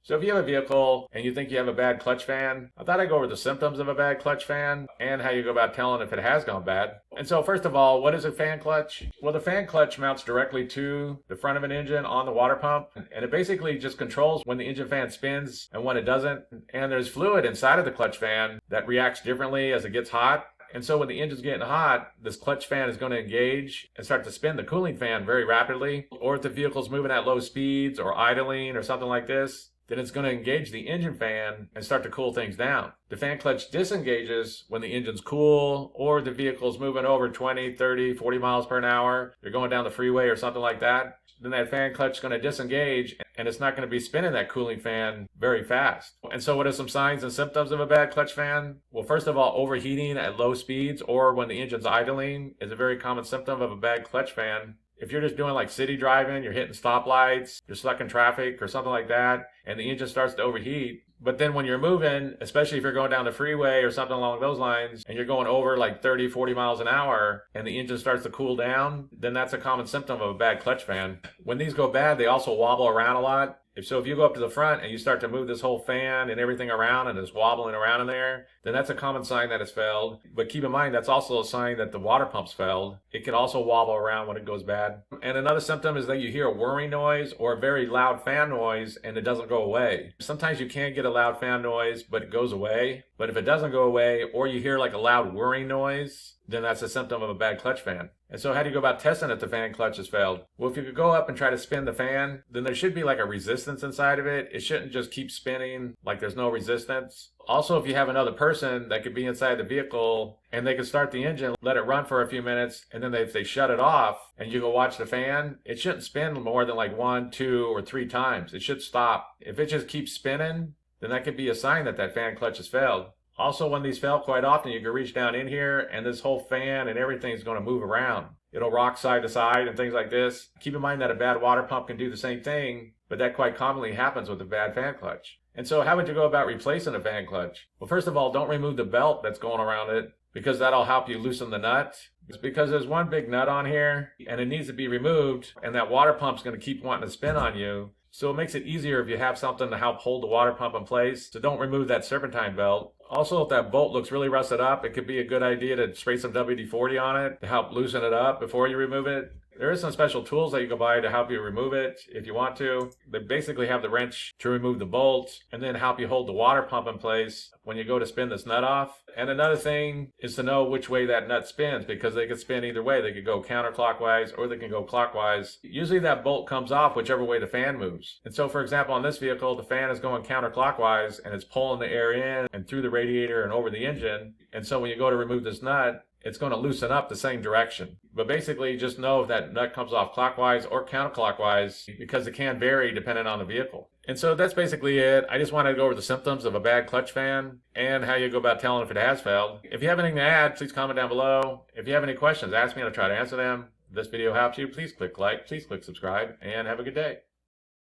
So if you have a vehicle and you think you have a bad clutch fan, I thought I'd go over the symptoms of a bad clutch fan and how you go about telling if it has gone bad. And so first of all, what is a fan clutch? Well, the fan clutch mounts directly to the front of an engine on the water pump, and it basically just controls when the engine fan spins and when it doesn't. And there's fluid inside of the clutch fan that reacts differently as it gets hot. And so when the engine's getting hot, this clutch fan is going to engage and start to spin the cooling fan very rapidly. Or if the vehicle's moving at low speeds or idling or something like this, then it's going to engage the engine fan and start to cool things down. The fan clutch disengages when the engine's cool or the vehicle's moving over 20, 30, 40 miles per hour. You're going down the freeway or something like that. Then that fan clutch is going to disengage and it's not going to be spinning that cooling fan very fast. And so what are some signs and symptoms of a bad clutch fan? Well, first of all, overheating at low speeds or when the engine's idling is a very common symptom of a bad clutch fan. If you're just doing like city driving, you're hitting stoplights, you're stuck in traffic or something like that, and the engine starts to overheat. But then when you're moving, especially if you're going down the freeway or something along those lines, and you're going over like 30, 40 miles an hour, and the engine starts to cool down, then that's a common symptom of a bad clutch fan. When these go bad, they also wobble around a lot. If you go up to the front and you start to move this whole fan and everything around and it's wobbling around in there, then that's a common sign that it's failed. But keep in mind, that's also a sign that the water pump's failed. It can also wobble around when it goes bad. And another symptom is that you hear a whirring noise or a very loud fan noise and it doesn't go away. Sometimes you can get a loud fan noise, but it goes away. But if it doesn't go away or you hear like a loud whirring noise, then that's a symptom of a bad clutch fan. And so how do you go about testing if the fan clutch has failed? Well, if you could go up and try to spin the fan, then there should be like a resistance inside of it. It shouldn't just keep spinning like there's no resistance. Also, if you have another person that could be inside the vehicle and they could start the engine, let it run for a few minutes, and then if they shut it off and you go watch the fan, it shouldn't spin more than like 1, 2, or 3 times. It should stop. If it just keeps spinning, then that could be a sign that that fan clutch has failed. Also, when these fail quite often, you can reach down in here and this whole fan and everything is going to move around. It'll rock side to side and things like this. Keep in mind that a bad water pump can do the same thing, but that quite commonly happens with a bad fan clutch. And so how would you go about replacing a fan clutch? Well, first of all, don't remove the belt that's going around it because that'll help you loosen the nut. It's because there's one big nut on here and it needs to be removed, and that water pump's going to keep wanting to spin on you. So it makes it easier if you have something to help hold the water pump in place. So don't remove that serpentine belt. Also, if that bolt looks really rusted up, it could be a good idea to spray some WD-40 on it to help loosen it up before you remove it. There is some special tools that you can buy to help you remove it if you want to. They basically have the wrench to remove the bolt and then help you hold the water pump in place when you go to spin this nut off. And another thing is to know which way that nut spins, because they could spin either way. They could go counterclockwise or they can go clockwise. Usually that bolt comes off whichever way the fan moves. And so, for example, on this vehicle, the fan is going counterclockwise and it's pulling the air in and through the radiator and over the engine. And so when you go to remove this nut, it's going to loosen up the same direction. But basically, just know if that nut comes off clockwise or counterclockwise, because it can vary depending on the vehicle. And so that's basically it. I just wanted to go over the symptoms of a bad clutch fan and how you go about telling if it has failed. If you have anything to add, please comment down below. If you have any questions, ask me and I'll try to answer them. If this video helps you, please click like, please click subscribe, and have a good day.